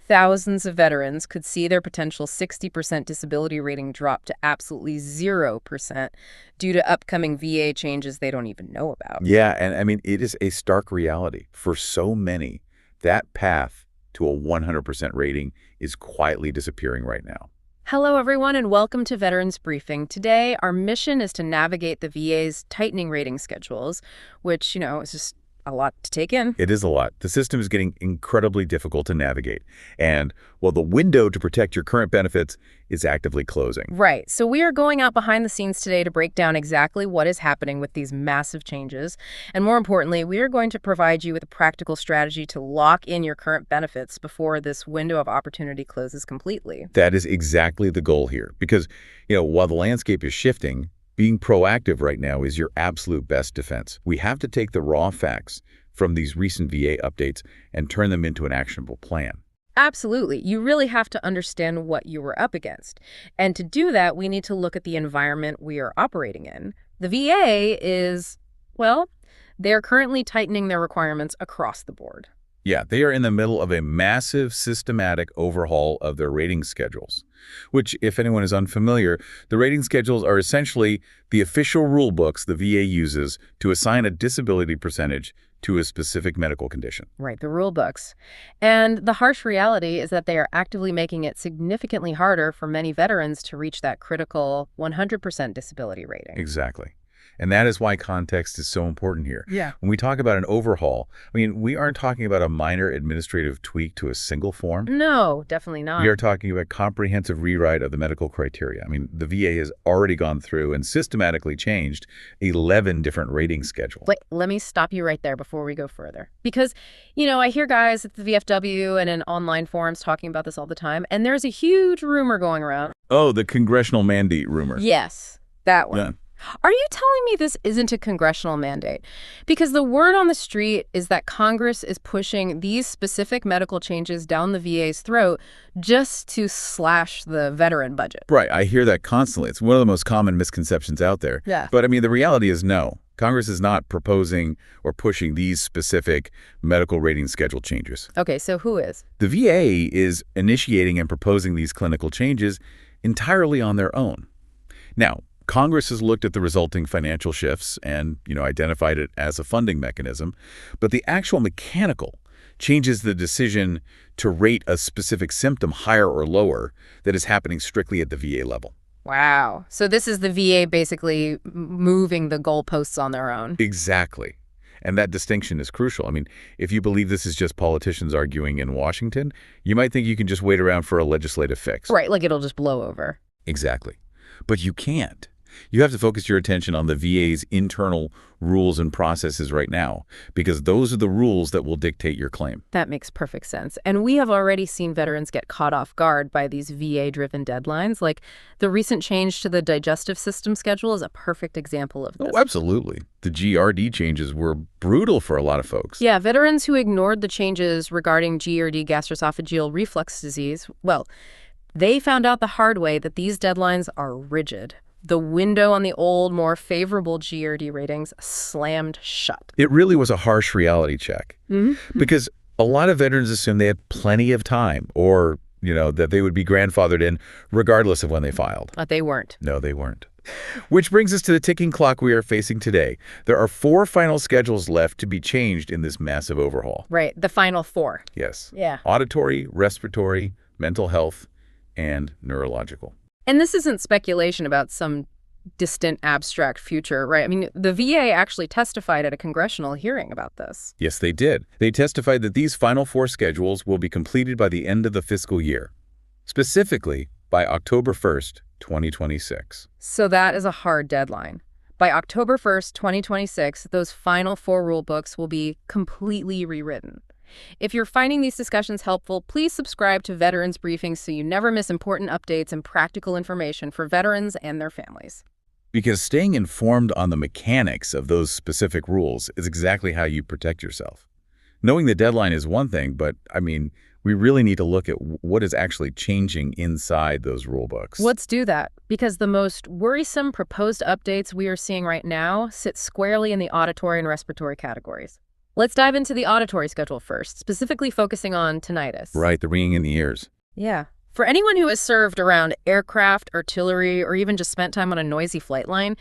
Thousands of veterans could see their potential 60% disability rating drop to absolutely 0% due to upcoming VA changes they don't even know about. Yeah, and I mean, it is a stark reality. For so many, that path to a 100% rating is quietly disappearing right now. Hello, everyone, and welcome to Veterans Briefing. Today, our mission is to navigate the VA's tightening rating schedules, which, is just a lot to take in. It is a lot. The system is getting incredibly difficult to navigate. And, well, the window to protect your current benefits is actively closing. Right. So we are going out behind the scenes today to break down exactly what is happening with these massive changes. And more importantly, we are going to provide you with a practical strategy to lock in your current benefits before this window of opportunity closes completely. That is exactly the goal here. Because, while the landscape is shifting, being proactive right now is your absolute best defense. We have to take the raw facts from these recent VA updates and turn them into an actionable plan. Absolutely. You really have to understand what you were up against. And to do that, we need to look at the environment we are operating in. The VA is, they're currently tightening their requirements across the board. Yeah, they are in the middle of a massive systematic overhaul of their rating schedules, which, if anyone is unfamiliar, the rating schedules are essentially the official rule books the VA uses to assign a disability percentage to a specific medical condition. Right, the rule books. And the harsh reality is that they are actively making it significantly harder for many veterans to reach that critical 100% disability rating. Exactly. And that is why context is so important here. Yeah. When we talk about an overhaul, we aren't talking about a minor administrative tweak to a single form. No, definitely not. We are talking about comprehensive rewrite of the medical criteria. The VA has already gone through and systematically changed 11 different rating schedules. Wait, let me stop you right there before we go further. Because, I hear guys at the VFW and in online forums talking about this all the time, and there's a huge rumor going around. Oh, the congressional mandate rumor. Yes, that one. Yeah. Are you telling me this isn't a congressional mandate? Because the word on the street is that Congress is pushing these specific medical changes down the VA's throat just to slash the veteran budget. Right. I hear that constantly. It's one of the most common misconceptions out there. Yeah. But the reality is no. Congress is not proposing or pushing these specific medical rating schedule changes. Okay, so who is? The VA is initiating and proposing these clinical changes entirely on their own. Now, Congress has looked at the resulting financial shifts and, identified it as a funding mechanism, but the actual mechanical changes the decision to rate a specific symptom higher or lower that is happening strictly at the VA level. Wow. So this is the VA basically moving the goalposts on their own. Exactly. And that distinction is crucial. If you believe this is just politicians arguing in Washington, you might think you can just wait around for a legislative fix. Right, like it'll just blow over. Exactly. But you can't. You have to focus your attention on the VA's internal rules and processes right now, because those are the rules that will dictate your claim. That makes perfect sense. And we have already seen veterans get caught off guard by these VA-driven deadlines. Like the recent change to the digestive system schedule is a perfect example of this. Oh, absolutely. The GRD changes were brutal for a lot of folks. Yeah, veterans who ignored the changes regarding GERD, gastroesophageal reflux disease, they found out the hard way that these deadlines are rigid. The window on the old, more favorable GERD ratings slammed shut. It really was a harsh reality check. Mm-hmm. Because a lot of veterans assumed they had plenty of time or, that they would be grandfathered in regardless of when they filed. But they weren't. No, they weren't. Which brings us to the ticking clock we are facing today. There are 4 final schedules left to be changed in this massive overhaul. Right, the final 4. Yes. Yeah. Auditory, respiratory, mental health, and neurological. And this isn't speculation about some distant abstract future, right? The VA actually testified at a congressional hearing about this. Yes, they did. They testified that these final 4 schedules will be completed by the end of the fiscal year, specifically by October 1st, 2026. So that is a hard deadline. By October 1st, 2026, those final 4 rule books will be completely rewritten. If you're finding these discussions helpful, please subscribe to Veterans Briefings so you never miss important updates and practical information for veterans and their families. Because staying informed on the mechanics of those specific rules is exactly how you protect yourself. Knowing the deadline is one thing, but, we really need to look at what is actually changing inside those rule books. Let's do that, because the most worrisome proposed updates we are seeing right now sit squarely in the auditory and respiratory categories. Let's dive into the auditory schedule first, specifically focusing on tinnitus. Right, the ringing in the ears. Yeah. For anyone who has served around aircraft, artillery, or even just spent time on a noisy flight line,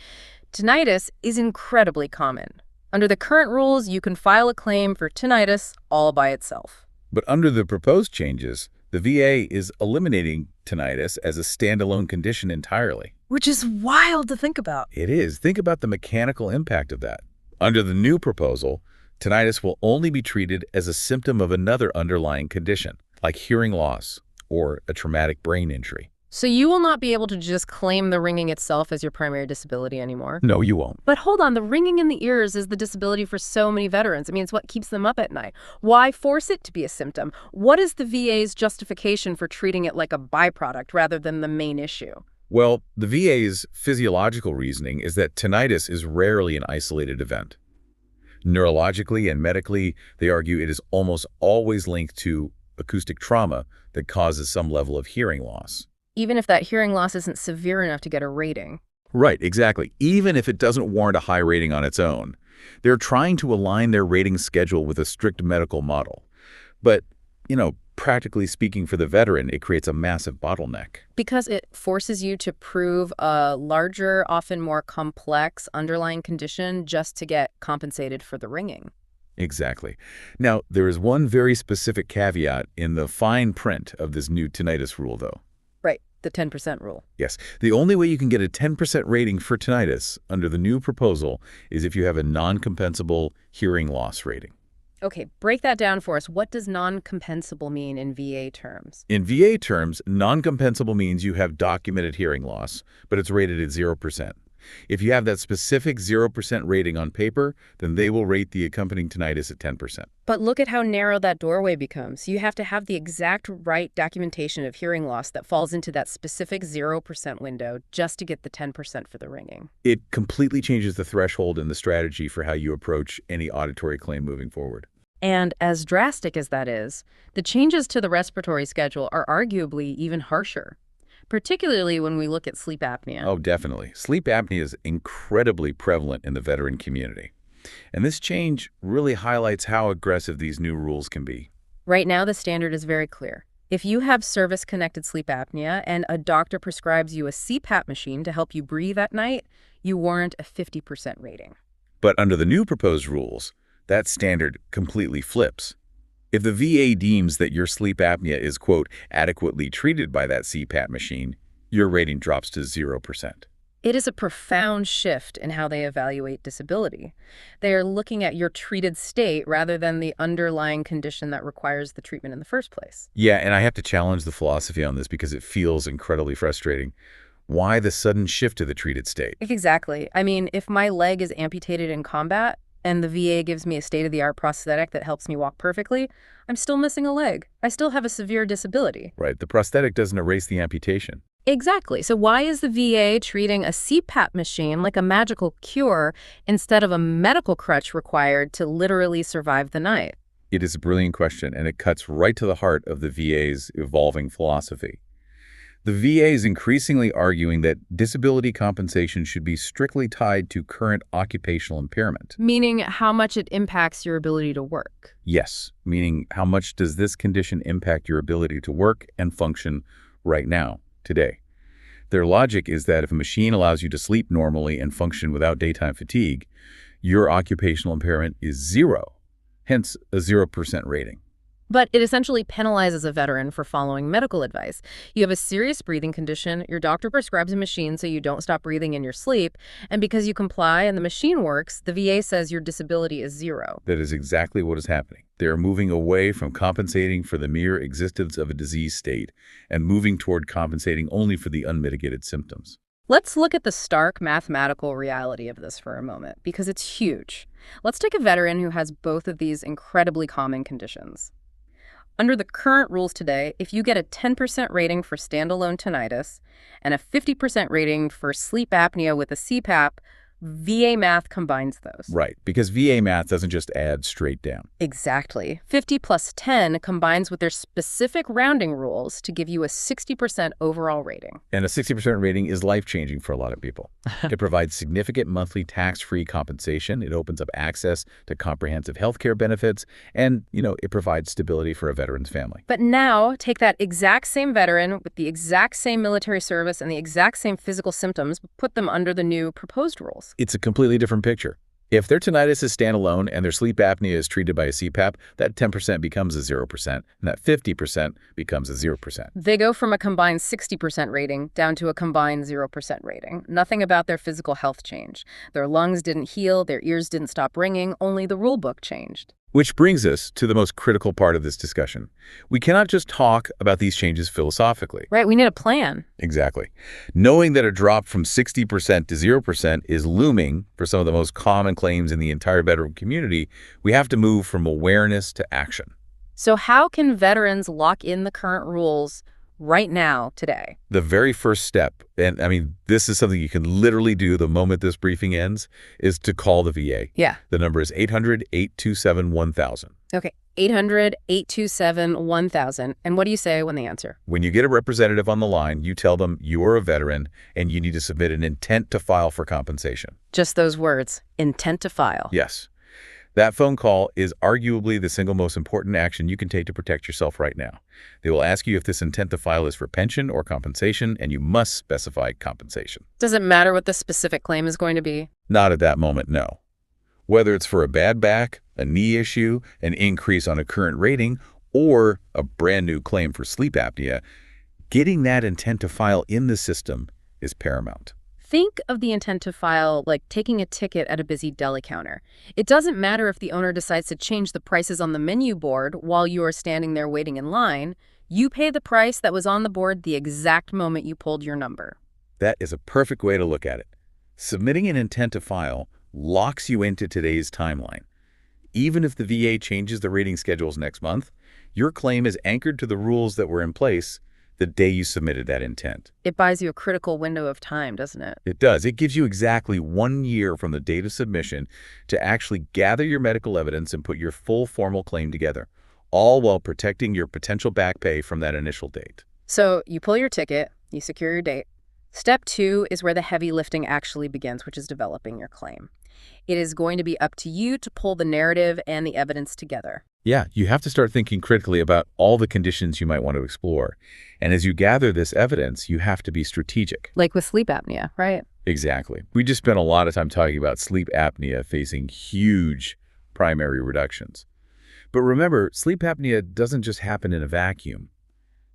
tinnitus is incredibly common. Under the current rules, you can file a claim for tinnitus all by itself. But under the proposed changes, the VA is eliminating tinnitus as a standalone condition entirely. Which is wild to think about. It is. Think about the mechanical impact of that. Under the new proposal, tinnitus will only be treated as a symptom of another underlying condition, like hearing loss or a traumatic brain injury. So you will not be able to just claim the ringing itself as your primary disability anymore. No, you won't. But hold on, the ringing in the ears is the disability for so many veterans. I mean, it's what keeps them up at night. Why force it to be a symptom? What is the VA's justification for treating it like a byproduct rather than the main issue? Well, the VA's physiological reasoning is that tinnitus is rarely an isolated event. Neurologically and medically, they argue it is almost always linked to acoustic trauma that causes some level of hearing loss. Even if that hearing loss isn't severe enough to get a rating. Right, exactly. Even if it doesn't warrant a high rating on its own. They're trying to align their rating schedule with a strict medical model. But, practically speaking for the veteran, it creates a massive bottleneck. Because it forces you to prove a larger, often more complex underlying condition just to get compensated for the ringing. Exactly. Now, there is one very specific caveat in the fine print of this new tinnitus rule, though. Right, the 10% rule. Yes. The only way you can get a 10% rating for tinnitus under the new proposal is if you have a non-compensable hearing loss rating. Okay, break that down for us. What does non-compensable mean in VA terms? In VA terms, non-compensable means you have documented hearing loss, but it's rated at 0%. If you have that specific 0% rating on paper, then they will rate the accompanying tinnitus at 10%. But look at how narrow that doorway becomes. You have to have the exact right documentation of hearing loss that falls into that specific 0% window just to get the 10% for the ringing. It completely changes the threshold and the strategy for how you approach any auditory claim moving forward. And as drastic as that is, the changes to the respiratory schedule are arguably even harsher, particularly when we look at sleep apnea. Oh, definitely. Sleep apnea is incredibly prevalent in the veteran community. And this change really highlights how aggressive these new rules can be. Right now, the standard is very clear. If you have service-connected sleep apnea and a doctor prescribes you a CPAP machine to help you breathe at night, you warrant a 50% rating. But under the new proposed rules, that standard completely flips. If the VA deems that your sleep apnea is, quote, adequately treated by that CPAP machine, your rating drops to 0%. It is a profound shift in how they evaluate disability. They are looking at your treated state rather than the underlying condition that requires the treatment in the first place. Yeah, and I have to challenge the philosophy on this because it feels incredibly frustrating. Why the sudden shift to the treated state? Exactly. I mean, if my leg is amputated in combat, and the VA gives me a state-of-the-art prosthetic that helps me walk perfectly, I'm still missing a leg. I still have a severe disability. Right. The prosthetic doesn't erase the amputation. Exactly. So why is the VA treating a CPAP machine like a magical cure instead of a medical crutch required to literally survive the night? It is a brilliant question, and it cuts right to the heart of the VA's evolving philosophy. The VA is increasingly arguing that disability compensation should be strictly tied to current occupational impairment. Meaning how much it impacts your ability to work. Yes, meaning how much does this condition impact your ability to work and function right now, today. Their logic is that if a machine allows you to sleep normally and function without daytime fatigue, your occupational impairment is 0, hence a 0% rating. But it essentially penalizes a veteran for following medical advice. You have a serious breathing condition, your doctor prescribes a machine so you don't stop breathing in your sleep, and because you comply and the machine works, the VA says your disability is 0. That is exactly what is happening. They are moving away from compensating for the mere existence of a disease state and moving toward compensating only for the unmitigated symptoms. Let's look at the stark mathematical reality of this for a moment, because it's huge. Let's take a veteran who has both of these incredibly common conditions. Under the current rules today, if you get a 10% rating for standalone tinnitus and a 50% rating for sleep apnea with a CPAP, VA math combines those. Right, because VA math doesn't just add straight down. Exactly. 50 plus 10 combines with their specific rounding rules to give you a 60% overall rating. And a 60% rating is life-changing for a lot of people. It provides significant monthly tax-free compensation. It opens up access to comprehensive health care benefits. And, it provides stability for a veteran's family. But now, take that exact same veteran with the exact same military service and the exact same physical symptoms, put them under the new proposed rules. It's a completely different picture. If their tinnitus is standalone and their sleep apnea is treated by a CPAP, that 10% becomes a 0%, and that 50% becomes a 0%. They go from a combined 60% rating down to a combined 0% rating. Nothing about their physical health changed. Their lungs didn't heal, their ears didn't stop ringing, only the rule book changed. Which brings us to the most critical part of this discussion. We cannot just talk about these changes philosophically. Right, we need a plan. Exactly. Knowing that a drop from 60% to 0% is looming for some of the most common claims in the entire veteran community, we have to move from awareness to action. So how can veterans lock in the current rules right now, today? The very first step, and this is something you can literally do the moment this briefing ends, is to call the VA. Yeah. The number is 800-827-1000. Okay, 800-827-1000. And what do you say when they answer? When you get a representative on the line, you tell them you are a veteran and you need to submit an intent to file for compensation. Just those words, intent to file. Yes. That phone call is arguably the single most important action you can take to protect yourself right now. They will ask you if this intent to file is for pension or compensation, and you must specify compensation. Does it matter what the specific claim is going to be? Not at that moment, no. Whether it's for a bad back, a knee issue, an increase on a current rating, or a brand new claim for sleep apnea, getting that intent to file in the system is paramount. Think of the intent to file like taking a ticket at a busy deli counter. It doesn't matter if the owner decides to change the prices on the menu board while you are standing there waiting in line. You pay the price that was on the board the exact moment you pulled your number. That is a perfect way to look at it. Submitting an intent to file locks you into today's timeline. Even if the VA changes the rating schedules next month, your claim is anchored to the rules that were in place the day you submitted that intent. It buys you a critical window of time, doesn't it? It does. It gives you exactly 1 year from the date of submission to actually gather your medical evidence and put your full formal claim together, all while protecting your potential back pay from that initial date. So you pull your ticket, you secure your date. Step 2 is where the heavy lifting actually begins, which is developing your claim. It is going to be up to you to pull the narrative and the evidence together. Yeah, you have to start thinking critically about all the conditions you might want to explore. And as you gather this evidence, you have to be strategic. Like with sleep apnea, right? Exactly. We just spent a lot of time talking about sleep apnea facing huge primary reductions. But remember, sleep apnea doesn't just happen in a vacuum.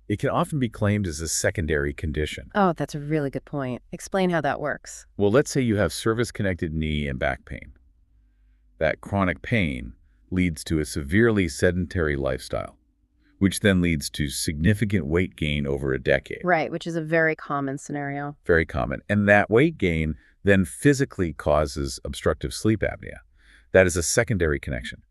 It can often be claimed as a secondary condition. Oh, that's a really good point. Explain how that works. Well, let's say you have service-connected knee and back pain. That chronic pain leads to a severely sedentary lifestyle, which then leads to significant weight gain over a decade. Right, which is a very common scenario. Very common. And that weight gain then physically causes obstructive sleep apnea. That is a secondary connection.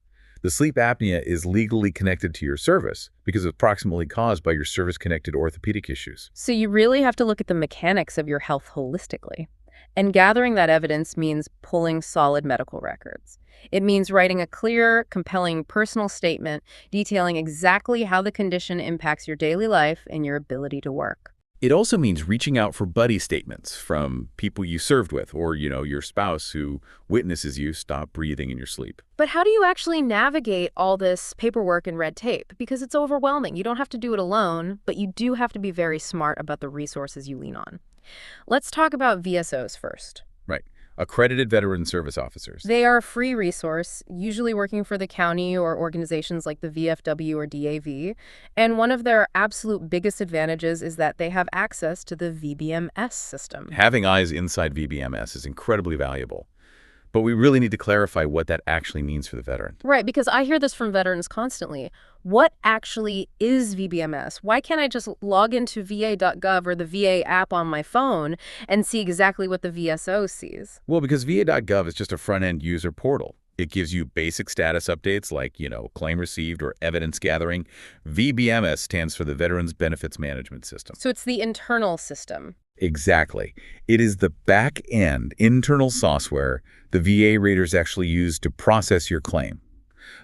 The sleep apnea is legally connected to your service because it's proximately caused by your service-connected orthopedic issues. So you really have to look at the mechanics of your health holistically. And gathering that evidence means pulling solid medical records. It means writing a clear, compelling personal statement detailing exactly how the condition impacts your daily life and your ability to work. It also means reaching out for buddy statements from people you served with or, your spouse who witnesses you stop breathing in your sleep. But how do you actually navigate all this paperwork and red tape? Because it's overwhelming. You don't have to do it alone, but you do have to be very smart about the resources you lean on. Let's talk about VSOs first. Right. Accredited Veteran Service Officers. They are a free resource, usually working for the county or organizations like the VFW or DAV. And one of their absolute biggest advantages is that they have access to the VBMS system. Having eyes inside VBMS is incredibly valuable. But we really need to clarify what that actually means for the veteran. Right, because I hear this from veterans constantly. What actually is VBMS? Why can't I just log into va.gov or the VA app on my phone and see exactly what the VSO sees? Well, because va.gov is just a front-end user portal. It gives you basic status updates like, claim received or evidence gathering. VBMS stands for the Veterans Benefits Management System. So it's the internal system. Exactly. It is the back-end internal software the VA raters actually use to process your claim.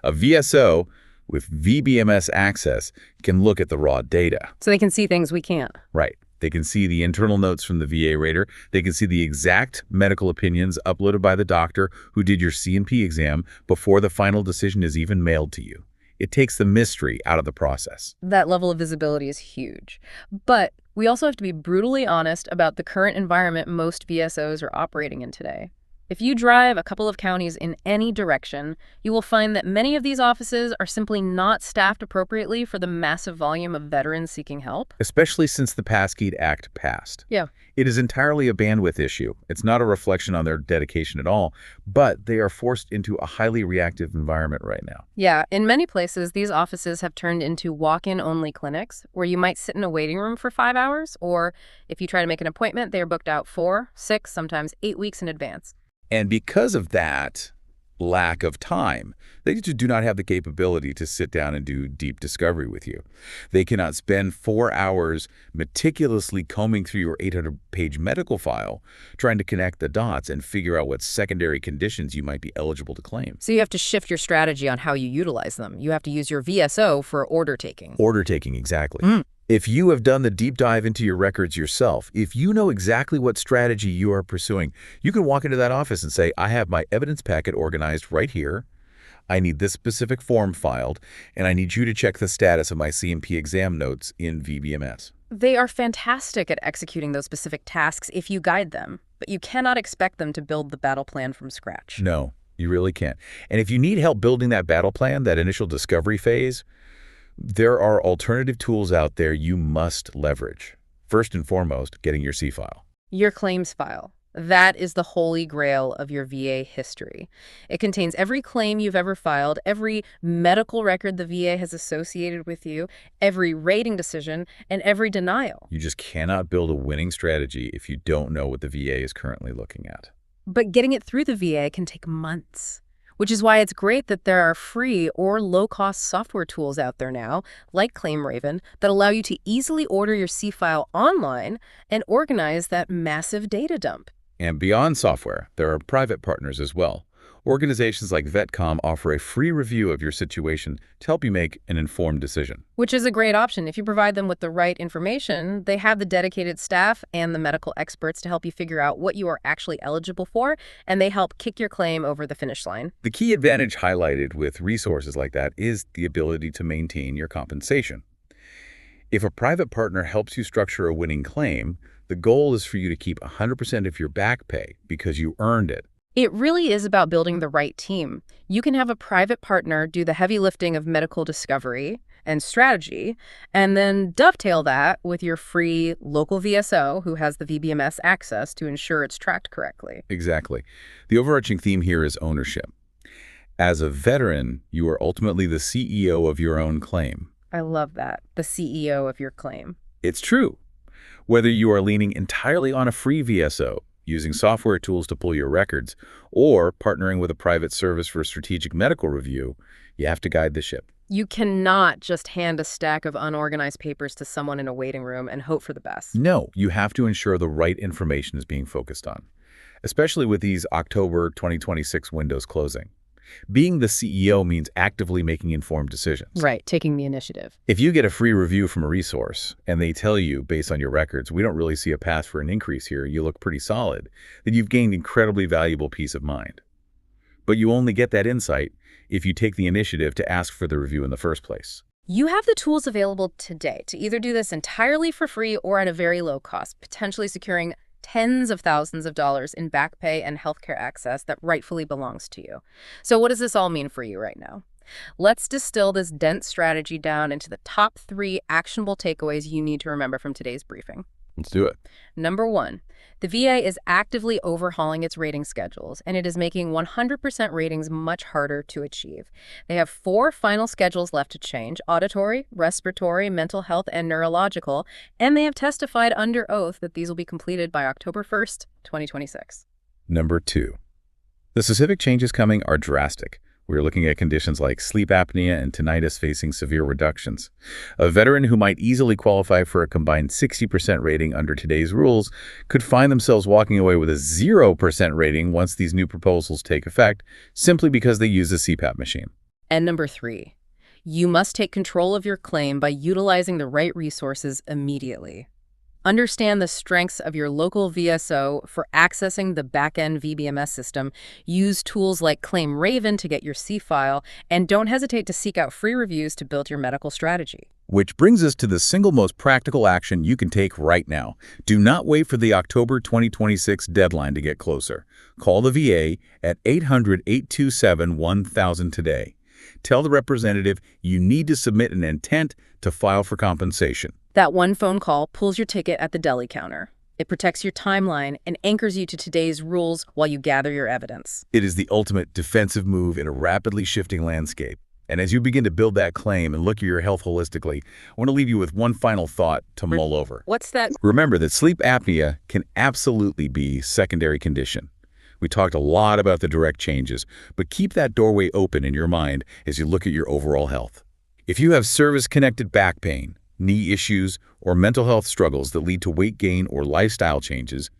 A VSO with VBMS access can look at the raw data. So they can see things we can't. Right. They can see the internal notes from the VA rater. They can see the exact medical opinions uploaded by the doctor who did your C&P exam before the final decision is even mailed to you. It takes the mystery out of the process. That level of visibility is huge. But we also have to be brutally honest about the current environment most VSOs are operating in today. If you drive a couple of counties in any direction, you will find that many of these offices are simply not staffed appropriately for the massive volume of veterans seeking help. Especially since the Passkey Act passed. Yeah. It is entirely a bandwidth issue. It's not a reflection on their dedication at all, but they are forced into a highly reactive environment right now. Yeah, in many places, these offices have turned into walk-in only clinics where you might sit in a waiting room for 5 hours, or if you try to make an appointment, they are booked out 4, 6, sometimes 8 weeks in advance. And because of that lack of time, they do not have the capability to sit down and do deep discovery with you. They cannot spend 4 hours meticulously combing through your 800-page medical file, trying to connect the dots and figure out what secondary conditions you might be eligible to claim. So you have to shift your strategy on how you utilize them. You have to use your VSO for order taking. Order taking, exactly. If you have done the deep dive into your records yourself, if you know exactly what strategy you are pursuing, you can walk into that office and say, I have my evidence packet organized right here. I need this specific form filed, and I need you to check the status of my C&P exam notes in VBMS. They are fantastic at executing those specific tasks if you guide them, but you cannot expect them to build the battle plan from scratch. No, you really can't. And if you need help building that battle plan, that initial discovery phase, there are alternative tools out there you must leverage. First and foremost, getting your C-file. Your claims file. That is the holy grail of your VA history. It contains every claim you've ever filed, every medical record the VA has associated with you, every rating decision, and every denial. You just cannot build a winning strategy if you don't know what the VA is currently looking at. But getting it through the VA can take months. Which is why it's great that there are free or low-cost software tools out there now, like ClaimRaven, that allow you to easily order your C-file online and organize that massive data dump. And beyond software, there are private partners as well. Organizations like VetCom offer a free review of your situation to help you make an informed decision. Which is a great option. If you provide them with the right information, they have the dedicated staff and the medical experts to help you figure out what you are actually eligible for, and they help kick your claim over the finish line. The key advantage highlighted with resources like that is the ability to maintain your compensation. If a private partner helps you structure a winning claim, the goal is for you to keep 100% of your back pay because you earned it. It really is about building the right team. You can have a private partner do the heavy lifting of medical discovery and strategy, and then dovetail that with your free local VSO who has the VBMS access to ensure it's tracked correctly. Exactly. The overarching theme here is ownership. As a veteran, you are ultimately the CEO of your own claim. I love that, the CEO of your claim. It's true. Whether you are leaning entirely on a free VSO, using software tools to pull your records, or partnering with a private service for strategic medical review, you have to guide the ship. You cannot just hand a stack of unorganized papers to someone in a waiting room and hope for the best. No, you have to ensure the right information is being focused on, especially with these October 2026 windows closing. Being the CEO means actively making informed decisions. Right, taking the initiative. If you get a free review from a resource and they tell you, based on your records, we don't really see a path for an increase here, you look pretty solid, then you've gained incredibly valuable peace of mind. But you only get that insight if you take the initiative to ask for the review in the first place. You have the tools available today to either do this entirely for free or at a very low cost, potentially securing tens of thousands of dollars in back pay and healthcare access that rightfully belongs to you. So what does this all mean for you right now? Let's distill this dense strategy down into the top 3 actionable takeaways you need to remember from today's briefing. Let's do it. Number 1, the VA is actively overhauling its rating schedules, and it is making 100% ratings much harder to achieve. They have 4 final schedules left to change: auditory, respiratory, mental health, and neurological, and they have testified under oath that these will be completed by October 1st, 2026. Number 2, The specific changes coming are drastic. We're looking at conditions like sleep apnea and tinnitus facing severe reductions. A veteran who might easily qualify for a combined 60% rating under today's rules could find themselves walking away with a 0% rating once these new proposals take effect, simply because they use a CPAP machine. And number 3, you must take control of your claim by utilizing the right resources immediately. Understand the strengths of your local VSO for accessing the back-end VBMS system. Use tools like Claim Raven to get your C-file, and don't hesitate to seek out free reviews to build your medical strategy. Which brings us to the single most practical action you can take right now. Do not wait for the October 2026 deadline to get closer. Call the VA at 800-827-1000 today. Tell the representative you need to submit an intent to file for compensation. That one phone call pulls your ticket at the deli counter. It protects your timeline and anchors you to today's rules while you gather your evidence. It is the ultimate defensive move in a rapidly shifting landscape. And as you begin to build that claim and look at your health holistically, I want to leave you with one final thought to mull over. What's that? Remember that sleep apnea can absolutely be a secondary condition. We talked a lot about the direct changes, but keep that doorway open in your mind as you look at your overall health. If you have service-connected back pain, knee issues, or mental health struggles that lead to weight gain or lifestyle changes,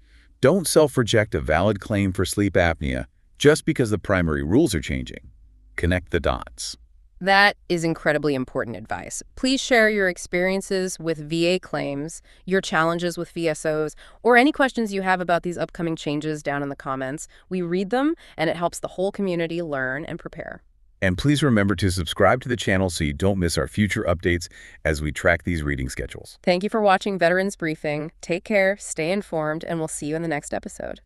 don't self-reject a valid claim for sleep apnea just because the primary rules are changing. Connect the dots. That is incredibly important advice. Please share your experiences with VA claims, your challenges with VSOs, or any questions you have about these upcoming changes down in the comments. We read them, and it helps the whole community learn and prepare. And please remember to subscribe to the channel so you don't miss our future updates as we track these reading schedules. Thank you for watching Veterans Briefing. Take care, stay informed, and we'll see you in the next episode.